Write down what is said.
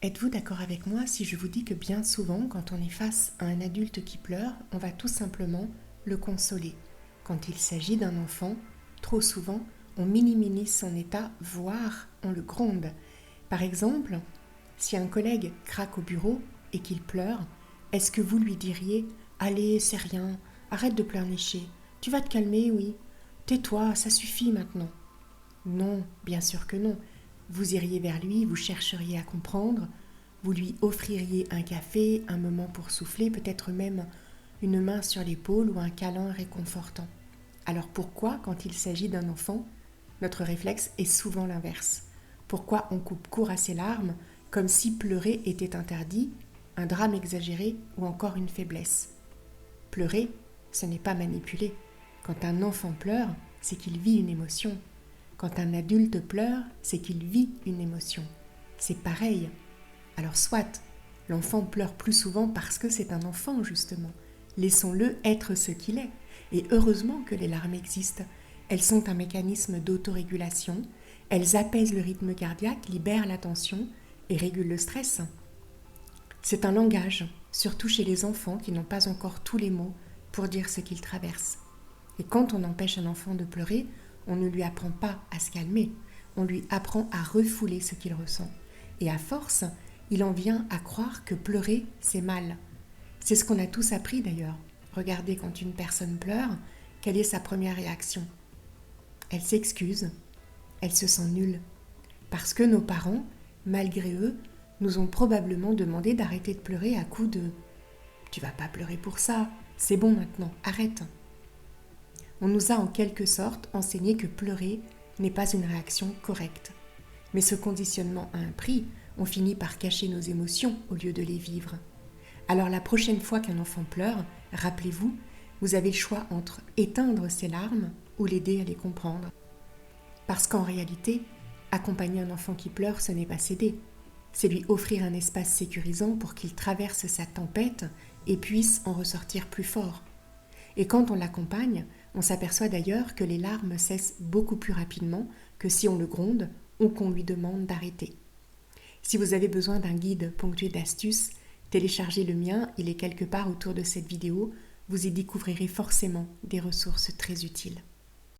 Êtes-vous d'accord avec moi si je vous dis que bien souvent, quand on est face à un adulte qui pleure, on va tout simplement le consoler. Quand il s'agit d'un enfant, trop souvent, on minimise son état, voire on le gronde. Par exemple, si un collègue craque au bureau et qu'il pleure, est-ce que vous lui diriez « Allez, c'est rien, arrête de pleurnicher, tu vas te calmer, oui, tais-toi, ça suffit maintenant ». Non, bien sûr que non. Vous iriez vers lui, vous chercheriez à comprendre, vous lui offririez un café, un moment pour souffler, peut-être même une main sur l'épaule ou un câlin réconfortant. Alors pourquoi, quand il s'agit d'un enfant, notre réflexe est souvent l'inverse? Pourquoi on coupe court à ses larmes, comme si pleurer était interdit, un drame exagéré ou encore une faiblesse? Pleurer, ce n'est pas manipuler. Quand un enfant pleure, c'est qu'il vit une émotion. Quand un adulte pleure, c'est qu'il vit une émotion. C'est pareil. Alors soit, l'enfant pleure plus souvent parce que c'est un enfant, justement. Laissons-le être ce qu'il est. Et heureusement que les larmes existent. Elles sont un mécanisme d'autorégulation. Elles apaisent le rythme cardiaque, libèrent la tension et régulent le stress. C'est un langage, surtout chez les enfants qui n'ont pas encore tous les mots pour dire ce qu'ils traversent. Et quand on empêche un enfant de pleurer, on ne lui apprend pas à se calmer, on lui apprend à refouler ce qu'il ressent. Et à force, il en vient à croire que pleurer, c'est mal. C'est ce qu'on a tous appris d'ailleurs. Regardez quand une personne pleure, quelle est sa première réaction? Elle s'excuse, elle se sent nulle. Parce que nos parents, malgré eux, nous ont probablement demandé d'arrêter de pleurer à coups de « Tu vas pas pleurer pour ça, c'est bon maintenant, arrête ». On nous a en quelque sorte enseigné que pleurer n'est pas une réaction correcte. Mais ce conditionnement a un prix, on finit par cacher nos émotions au lieu de les vivre. Alors la prochaine fois qu'un enfant pleure, rappelez-vous, vous avez le choix entre éteindre ses larmes ou l'aider à les comprendre. Parce qu'en réalité, accompagner un enfant qui pleure, ce n'est pas céder. C'est lui offrir un espace sécurisant pour qu'il traverse sa tempête et puisse en ressortir plus fort. Et quand on l'accompagne, on s'aperçoit d'ailleurs que les larmes cessent beaucoup plus rapidement que si on le gronde ou qu'on lui demande d'arrêter. Si vous avez besoin d'un guide ponctué d'astuces, téléchargez le mien, il est quelque part autour de cette vidéo, vous y découvrirez forcément des ressources très utiles.